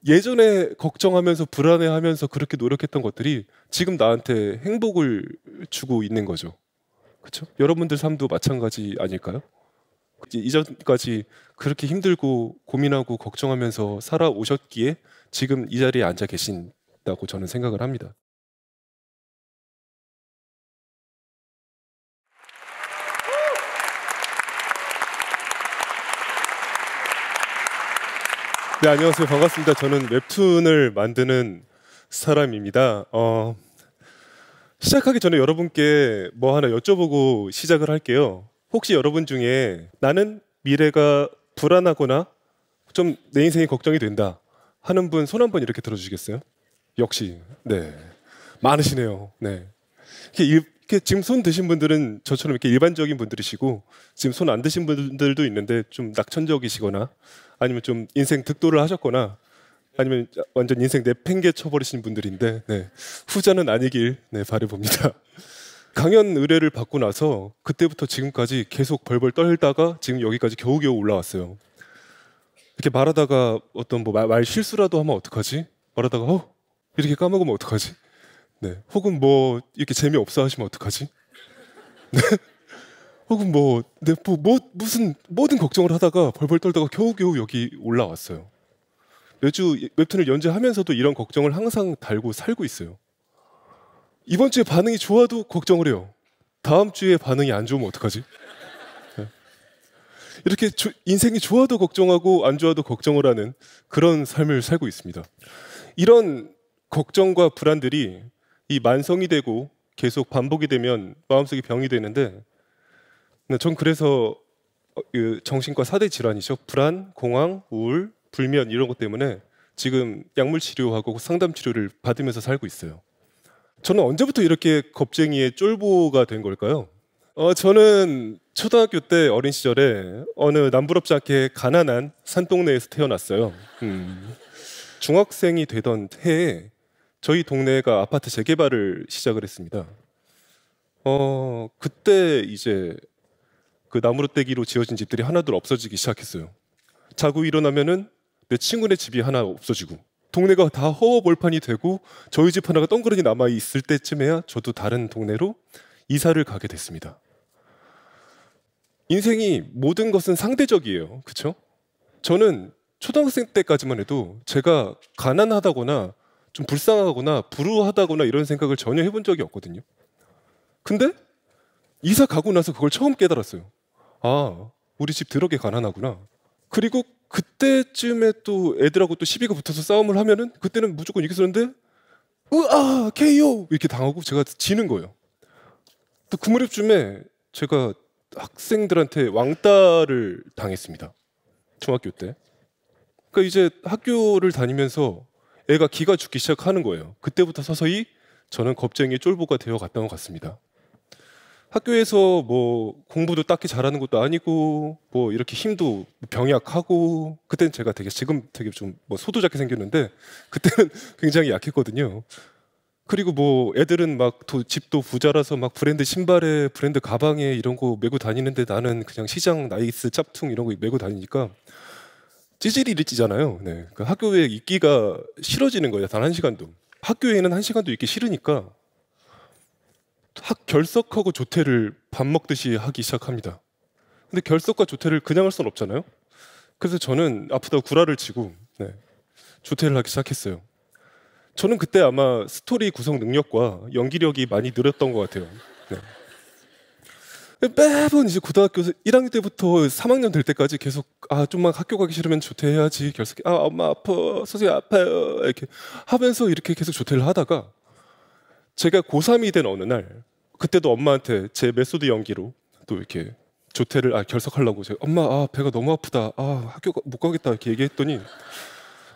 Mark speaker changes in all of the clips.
Speaker 1: 예전에 걱정하면서 불안해하면서 그렇게 노력했던 것들이 지금 나한테 행복을 주고 있는 거죠. 그렇죠? 여러분들 삶도 마찬가지 아닐까요? 이전까지 그렇게 힘들고 고민하고 걱정하면서 살아오셨기에 지금 이 자리에 앉아 계신다고 저는 생각을 합니다. 네, 안녕하세요. 반갑습니다. 저는 웹툰을 만드는 사람입니다. 시작하기 전에 여러분께 뭐 하나 여쭤보고 시작을 할게요. 혹시 여러분 중에 나는 미래가 불안하거나 좀 내 인생이 걱정이 된다 하는 분 손 한번 이렇게 들어주시겠어요? 역시 네, 많으시네요. 네, 이렇게 지금 손 드신 분들은 저처럼 이렇게 일반적인 분들이시고 지금 손 안 드신 분들도 있는데 좀 낙천적이시거나 아니면 좀 인생 득도를 하셨거나 아니면 완전 인생 내팽개 쳐버리신 분들인데 네, 후자는 아니길 네, 바라봅니다. 강연 의뢰를 받고 나서 그때부터 지금까지 계속 벌벌 떨다가 지금 여기까지 겨우겨우 올라왔어요. 이렇게 말하다가 어떤 뭐 말 실수라도 하면 어떡하지? 말하다가 이렇게 까먹으면 어떡하지? 네, 혹은 뭐 이렇게 재미없어 하시면 어떡하지? 혹은 무슨 모든 걱정을 하다가 벌벌 떨다가 겨우겨우 여기 올라왔어요. 매주 웹툰을 연재하면서도 이런 걱정을 항상 달고 살고 있어요. 이번 주에 반응이 좋아도 걱정을 해요. 다음 주에 반응이 안 좋으면 어떡하지? 네. 이렇게 인생이 좋아도 걱정하고 안 좋아도 걱정을 하는 그런 삶을 살고 있습니다. 이런 걱정과 불안들이 이 만성이 되고 계속 반복이 되면 마음속에 병이 되는데 전 그래서 정신과 4대 질환이죠. 불안, 공황, 우울, 불면 이런 것 때문에 지금 약물 치료하고 상담 치료를 받으면서 살고 있어요. 저는 언제부터 이렇게 겁쟁이의 쫄보가 된 걸까요? 저는 초등학교 때 어린 시절에 어느 남부럽지 않게 가난한 산동네에서 태어났어요. 중학생이 되던 해에 저희 동네가 아파트 재개발을 시작을 했습니다. 그때 이제 그 나무로떼기로 지어진 집들이 하나둘 없어지기 시작했어요. 자고 일어나면은 내 친구네 집이 하나 없어지고 동네가 다 허허벌판이 되고 저희 집 하나가 덩그러니 남아 있을 때쯤에야 저도 다른 동네로 이사를 가게 됐습니다. 인생이 모든 것은 상대적이에요. 그렇죠? 저는 초등학생 때까지만 해도 제가 가난하다거나 좀 불쌍하거나 불우하다거나 이런 생각을 전혀 해본 적이 없거든요. 근데 이사 가고 나서 그걸 처음 깨달았어요. 아, 우리 집 더럽게 가난하구나. 그리고 그때쯤에 또 애들하고 또 시비가 붙어서 싸움을 하면은 그때는 무조건 이겼었는데 으아 KO 이렇게 당하고 제가 지는 거예요. 또 그 무렵쯤에 제가 학생들한테 왕따를 당했습니다. 중학교 때. 그러니까 이제 학교를 다니면서 애가 기가 죽기 시작하는 거예요. 그때부터 서서히 저는 겁쟁이 쫄보가 되어 갔던 것 같습니다. 학교에서 뭐 공부도 딱히 잘하는 것도 아니고 뭐 이렇게 힘도 병약하고 그때는 제가 지금 되게 좀 뭐 소두잡게 생겼는데 그때는 굉장히 약했거든요. 그리고 뭐 애들은 막 집도 부자라서 막 브랜드 신발에 브랜드 가방에 이런 거 메고 다니는데 나는 그냥 시장 나이스 짭퉁 이런 거 메고 다니니까 찌질이 찌잖아요. 네. 그 학교에 있기가 싫어지는 거예요. 단 1시간도. 학교에는 1시간도 있기 싫으니까 결석하고 조퇴를 밥 먹듯이 하기 시작합니다. 근데 결석과 조퇴를 그냥 할 수는 없잖아요. 그래서 저는 아프다고 구라를 치고 네, 조퇴를 하기 시작했어요. 저는 그때 아마 스토리 구성 능력과 연기력이 많이 늘었던 것 같아요. 네. 매번 이제 고등학교 1학년 때부터 3학년 될 때까지 계속 좀만 학교 가기 싫으면 조퇴해야지 결석. 엄마 아파 선생님 아파요 이렇게 하면서 이렇게 계속 조퇴를 하다가 제가 고3이 된 어느 날 그때도 엄마한테 제 메소드 연기로 또 이렇게 조퇴를 결석하려고 제가 엄마 배가 너무 아프다 학교 못 가겠다 이렇게 얘기했더니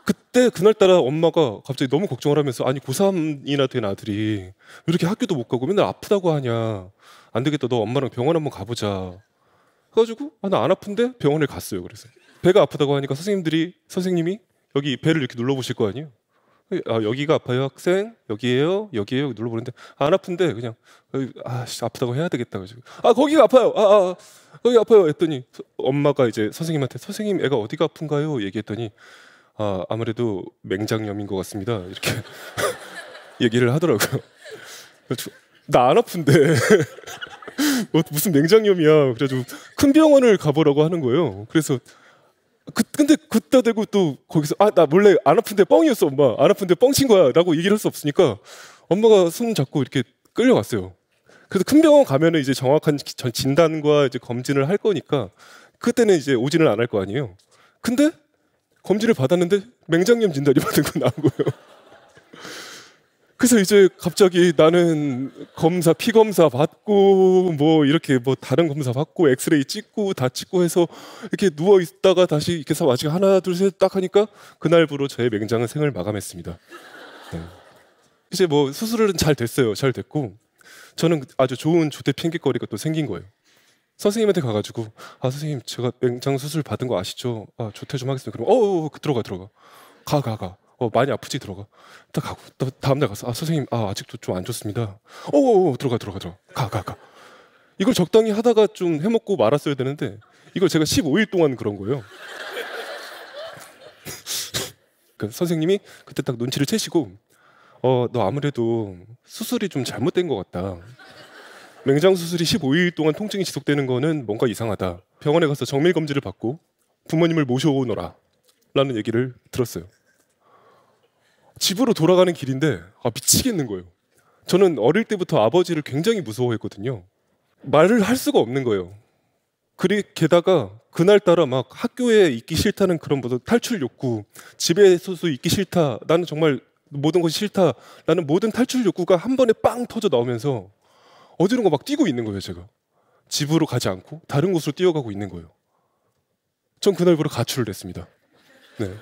Speaker 1: 그때 그날따라 엄마가 갑자기 너무 걱정을 하면서 아니 고3이나 된 아들이 왜 이렇게 학교도 못 가고 맨날 아프다고 하냐 안 되겠다 너 엄마랑 병원 한번 가보자 그래가지고 나 안 아픈데 병원에 갔어요. 그래서 배가 아프다고 하니까 선생님이 여기 배를 이렇게 눌러보실 거 아니에요. 여기가 아파요 학생 여기에요 눌러보는데 안 아픈데 그냥 아프다고 해야 되겠다 가지고 거기가 아파요 거기 아파요 했더니 엄마가 이제 선생님한테 선생님 애가 어디가 아픈가요 얘기했더니 아무래도 맹장염인 것 같습니다. 이렇게 얘기를 하더라고요. 나 안 아픈데 무슨 맹장염이야. 그래가지고 큰 병원을 가보라고 하는 거예요. 그래서 근데 그따 대고 또 거기서 나 원래 안 아픈데 뻥이었어 엄마. 안 아픈데 뻥친 거야 라고 얘기를 할 수 없으니까 엄마가 손 잡고 이렇게 끌려갔어요. 그래서 큰 병원 가면은 이제 정확한 진단과 이제 검진을 할 거니까 그때는 이제 오진을 안 할 거 아니에요. 근데 검진을 받았는데 맹장염 진단이 받은 건 나온 거예요. 그래서 이제 갑자기 나는 피 검사 받고 뭐 이렇게 뭐 다른 검사 받고 엑스레이 찍고 다 찍고 해서 이렇게 누워 있다가 다시 이렇게 해서 아직 하나 둘 셋 딱 하니까 그날부로 저의 맹장은 생을 마감했습니다. 네. 이제 뭐 수술은 잘 됐어요. 잘 됐고 저는 아주 좋은 조대 핑계거리가 또 생긴 거예요. 선생님한테 가가지고 선생님 제가 맹장 수술 받은 거 아시죠? 조퇴 좀 하겠습니다. 그럼 들어가 가. 많이 아프지 들어가. 딱 가고 또 다음날 가서 선생님 아직도 좀 안 좋습니다. 들어가 가. 이걸 적당히 하다가 좀 해먹고 말았어야 되는데 이걸 제가 15일 동안 그런 거예요. 그 선생님이 그때 딱 눈치를 채시고 너 아무래도 수술이 좀 잘못된 것 같다. 맹장 수술이 15일 동안 통증이 지속되는 거는 뭔가 이상하다. 병원에 가서 정밀 검진을 받고 부모님을 모셔오너라 라는 얘기를 들었어요. 집으로 돌아가는 길인데 미치겠는 거예요. 저는 어릴 때부터 아버지를 굉장히 무서워했거든요. 말을 할 수가 없는 거예요. 게다가 그날따라 막 학교에 있기 싫다는 그런 탈출 욕구, 집에서도 있기 싫다, 나는 정말 모든 것이 싫다, 라는 모든 탈출 욕구가 한 번에 빵 터져 나오면서 어디론가 막 뛰고 있는 거예요. 제가 집으로 가지 않고 다른 곳으로 뛰어가고 있는 거예요. 전 그날부로 가출을 했습니다. 네.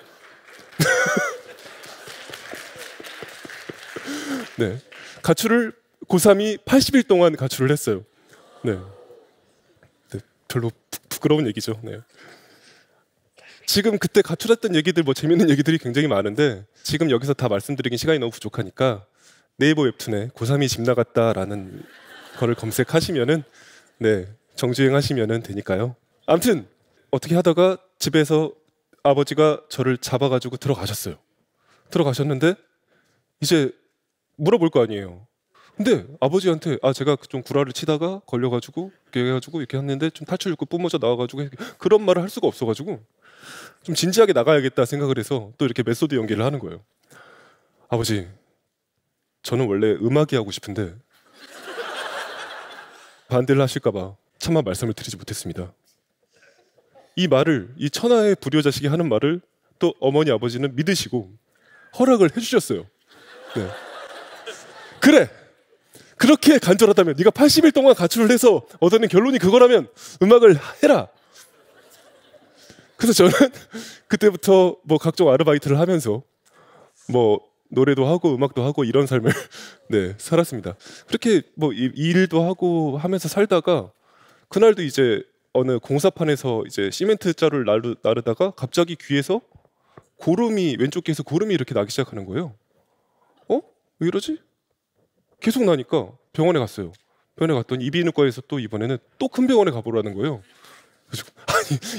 Speaker 1: 네. 가출을 고3이 80일 동안 가출을 했어요. 네. 별로 부끄러운 얘기죠. 네. 지금 그때 가출했던 얘기들 뭐 재밌는 얘기들이 굉장히 많은데 지금 여기서 다 말씀드리긴 시간이 너무 부족하니까 네이버 웹툰에 고3이 집 나갔다라는 거를 검색하시면은 정주행 하시면은 되니까요. 아무튼 어떻게 하다가 집에서 아버지가 저를 잡아가지고 들어가셨어요. 들어가셨는데 이제 물어볼 거 아니에요. 근데 아버지한테 제가 좀 구라를 치다가 걸려가지고 이렇게 해가지고 이렇게 했는데 좀 탈출 욕구 뿜어져 나와가지고 그런 말을 할 수가 없어가지고 좀 진지하게 나가야겠다 생각을 해서 또 이렇게 메소드 연기를 하는 거예요. 아버지, 저는 원래 음악이 하고 싶은데 반대를 하실까봐 차마 말씀을 드리지 못했습니다. 이 말을, 이 천하의 불효자식이 하는 말을 또 어머니 아버지는 믿으시고 허락을 해주셨어요. 네. 그래! 그렇게 간절하다면, 네가 80일 동안 가출을 해서 얻어낸 결론이 그거라면 음악을 해라! 그래서 저는 그때부터 뭐 각종 아르바이트를 하면서 뭐 노래도 하고 음악도 하고 이런 삶을 살았습니다. 그렇게 뭐 일도 하고 하면서 살다가 그날도 이제 어느 공사판에서 이제 시멘트 자루를 나르다가 갑자기 귀에서 왼쪽 귀에서 고름이 이렇게 나기 시작하는 거예요. 왜 이러지? 계속 나니까 병원에 갔어요. 병원에 갔더니 이비인후과에서 또 이번에는 또 큰 병원에 가보라는 거예요. 그래서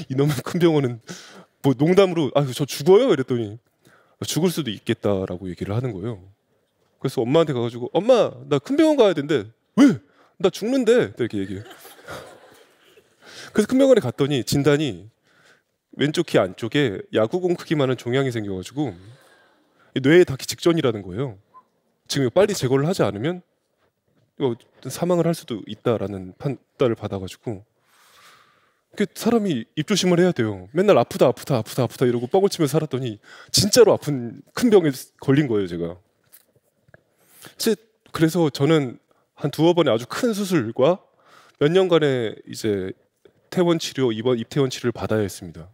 Speaker 1: 이놈의 큰 병원은 뭐 농담으로 저 죽어요? 이랬더니 죽을 수도 있겠다라고 얘기를 하는 거예요. 그래서 엄마한테 가가지고 엄마 나 큰 병원 가야 된대. 왜? 나 죽는데 이렇게 얘기해요. 그래서 큰 병원에 갔더니 진단이 왼쪽 귀 안쪽에 야구공 크기만한 종양이 생겨가지고 뇌에 닿기 직전이라는 거예요. 지금 빨리 제거를 하지 않으면 사망을 할 수도 있다라는 판단을 받아가지고 사람이 입조심을 해야 돼요. 맨날 아프다 이러고 뻥을 치면서 살았더니 진짜로 아픈 큰 병에 걸린 거예요, 제가. 그래서 저는 한 두어 번의 아주 큰 수술과 몇 년간의 이제 퇴원 치료, 입퇴원 치료를 받아야 했습니다.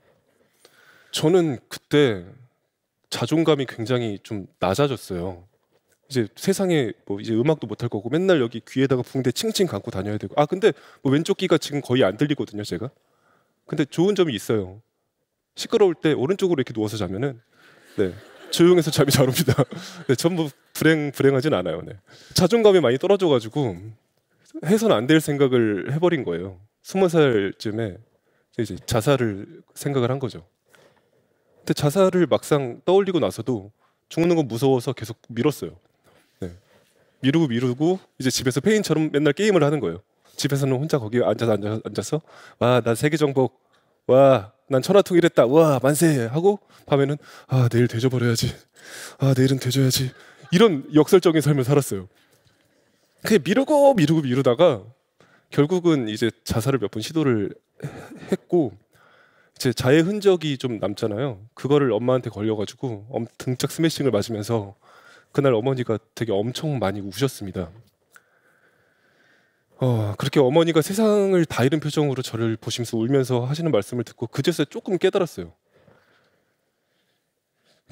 Speaker 1: 저는 그때 자존감이 굉장히 좀 낮아졌어요. 이제 세상에 뭐 이제 음악도 못할 거고 맨날 여기 귀에다가 붕대 칭칭 감고 다녀야 되고 근데 뭐 왼쪽 귀가 지금 거의 안 들리거든요, 제가. 근데 좋은 점이 있어요. 시끄러울 때 오른쪽으로 이렇게 누워서 자면은 조용해서 잠이 잘 옵니다. 전부 불행하진 않아요. 자존감이 많이 떨어져가지고 해서는 안 될 생각을 해버린 거예요. 20살쯤에 이제 자살을 생각을 한 거죠. 근데 자살을 막상 떠올리고 나서도 죽는 건 무서워서 계속 미뤘어요. 네. 미루고 이제 집에서 페인처럼 맨날 게임을 하는 거예요. 집에서는 혼자 거기 앉아서 와, 난 세계 정복, 와, 난 천하통일했다, 와, 만세 하고 밤에는 아, 내일 되져버려야지, 아, 내일은 되져야지, 이런 역설적인 삶을 살았어요. 그게 미루다가 결국은 이제 자살을 몇 번 시도를 했고, 제 자해 흔적이 좀 남잖아요. 그거를 엄마한테 걸려가지고 등짝 스매싱을 맞으면서 그날 어머니가 되게 엄청 많이 우셨습니다. 그렇게 어머니가 세상을 다 잃은 표정으로 저를 보시면서 울면서 하시는 말씀을 듣고 그제서야 조금 깨달았어요.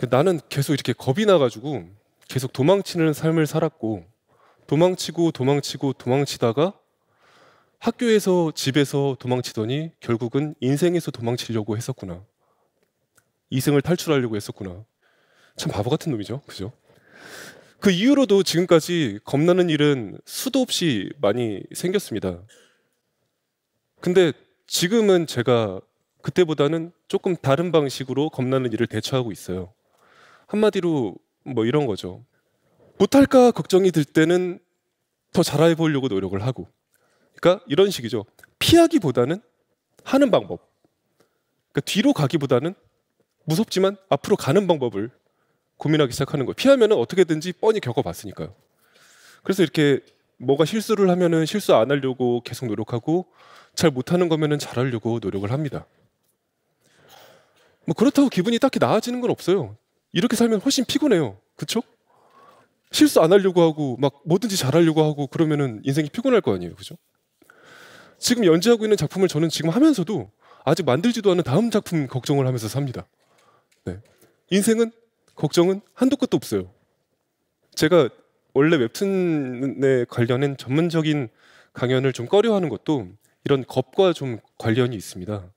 Speaker 1: 나는 계속 이렇게 겁이 나가지고 계속 도망치는 삶을 살았고, 도망치다가 학교에서 집에서 도망치더니 결국은 인생에서 도망치려고 했었구나. 이승을 탈출하려고 했었구나. 참 바보 같은 놈이죠. 그죠? 그 이후로도 지금까지 겁나는 일은 수도 없이 많이 생겼습니다. 근데 지금은 제가 그때보다는 조금 다른 방식으로 겁나는 일을 대처하고 있어요. 한마디로 뭐 이런 거죠. 못할까 걱정이 들 때는 더 잘해보려고 노력을 하고. 그러니까 이런 식이죠. 피하기보다는 하는 방법. 그러니까 뒤로 가기보다는 무섭지만 앞으로 가는 방법을 고민하기 시작하는 거예요. 피하면 어떻게든지 뻔히 겪어봤으니까요. 그래서 이렇게 뭐가 실수를 하면은 실수 안 하려고 계속 노력하고, 잘 못하는 거면은 잘하려고 노력을 합니다. 뭐 그렇다고 기분이 딱히 나아지는 건 없어요. 이렇게 살면 훨씬 피곤해요. 그쵸? 실수 안 하려고 하고 막 뭐든지 잘하려고 하고 그러면은 인생이 피곤할 거 아니에요. 그죠? 지금 연재하고 있는 작품을 저는 지금 하면서도 아직 만들지도 않은 다음 작품 걱정을 하면서 삽니다. 네. 인생은 걱정은 한도 끝도 없어요. 제가 원래 웹툰에 관련된 전문적인 강연을 좀 꺼려하는 것도 이런 겁과 좀 관련이 있습니다.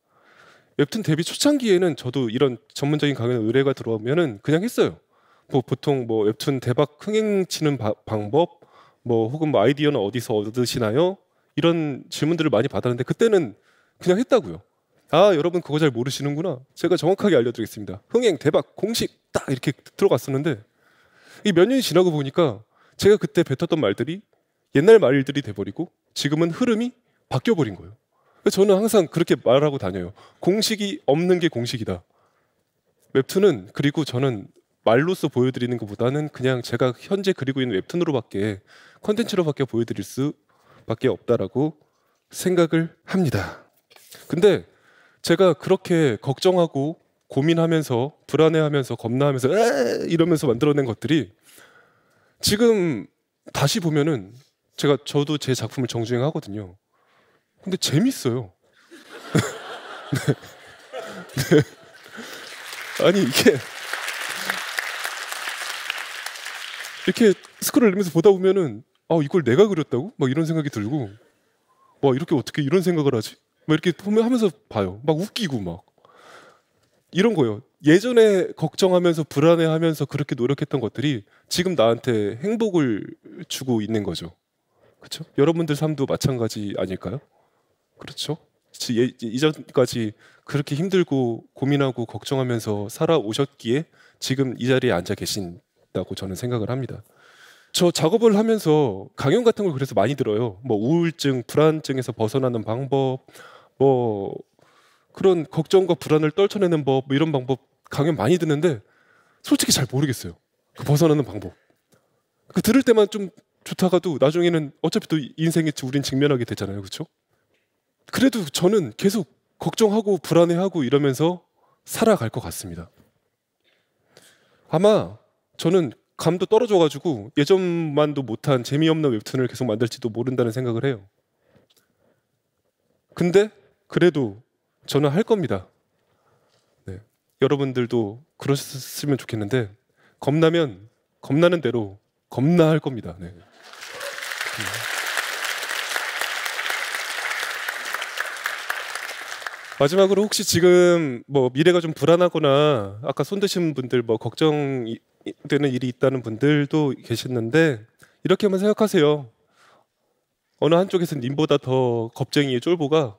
Speaker 1: 웹툰 데뷔 초창기에는 저도 이런 전문적인 강연 의뢰가 들어오면은 그냥 했어요. 뭐 보통 뭐 웹툰 대박 흥행치는 방법, 뭐 혹은 뭐 아이디어는 어디서 얻으시나요? 이런 질문들을 많이 받았는데 그때는 그냥 했다고요. 아, 여러분 그거 잘 모르시는구나. 제가 정확하게 알려드리겠습니다. 흥행, 대박, 공식 딱 이렇게 들어갔었는데 이 몇 년이 지나고 보니까 제가 그때 뱉었던 말들이 옛날 말들이 돼버리고 지금은 흐름이 바뀌어버린 거예요. 그래서 저는 항상 그렇게 말하고 다녀요. 공식이 없는 게 공식이다. 웹툰은, 그리고 저는 말로써 보여드리는 것보다는 그냥 제가 현재 그리고 있는 웹툰으로밖에, 컨텐츠로밖에 보여드릴 수밖에 없다라고 생각을 합니다. 근데 제가 그렇게 걱정하고 고민하면서 불안해하면서 겁나하면서 이러면서 만들어낸 것들이 지금 다시 보면은 저도 제 작품을 정주행하거든요. 근데 재밌어요. 아니 이게 이렇게 스크롤 내면서 보다 보면은 이걸 내가 그렸다고? 막 이런 생각이 들고, 와 이렇게 어떻게 이런 생각을 하지? 막 이렇게 보면 하면서 봐요. 막 웃기고 막 이런 거예요. 예전에 걱정하면서 불안해하면서 그렇게 노력했던 것들이 지금 나한테 행복을 주고 있는 거죠. 그렇죠? 여러분들 삶도 마찬가지 아닐까요? 그렇죠? 이전까지 그렇게 힘들고 고민하고 걱정하면서 살아오셨기에 지금 이 자리에 앉아 계신다고 저는 생각을 합니다. 저 작업을 하면서 강연 같은 걸 그래서 많이 들어요. 뭐 우울증, 불안증에서 벗어나는 방법, 뭐 그런 걱정과 불안을 떨쳐내는 법, 뭐 이런 방법 강연 많이 듣는데 솔직히 잘 모르겠어요. 그 벗어나는 방법. 그 들을 때만 좀 좋다가도 나중에는 어차피 또 인생에 우린 직면하게 되잖아요. 그렇죠? 그래도 저는 계속 걱정하고 불안해하고 이러면서 살아갈 것 같습니다. 아마 저는 감도 떨어져가지고 예전만도 못한 재미없는 웹툰을 계속 만들지도 모른다는 생각을 해요. 근데 그래도 저는 할 겁니다. 네. 여러분들도 그러셨으면 좋겠는데 겁나면 겁나는 대로 겁나 할 겁니다. 네. 마지막으로 혹시 지금 뭐 미래가 좀 불안하거나 아까 손 드신 분들 뭐 걱정되는 일이 있다는 분들도 계셨는데 이렇게 한번 생각하세요. 어느 한쪽에서 님보다 더 겁쟁이의 쫄보가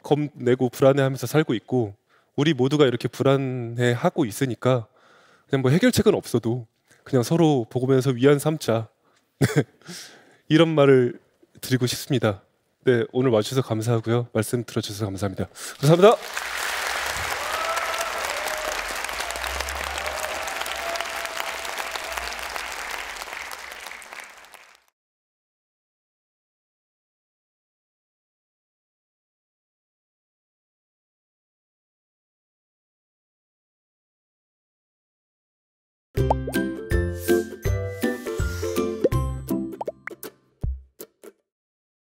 Speaker 1: 겁내고 불안해하면서 살고 있고 우리 모두가 이렇게 불안해하고 있으니까 그냥 뭐 해결책은 없어도 그냥 서로 보고면서 위안 삼자. 이런 말을 드리고 싶습니다. 네, 오늘 와주셔서 감사하고요. 말씀 들어주셔서 감사합니다. 감사합니다.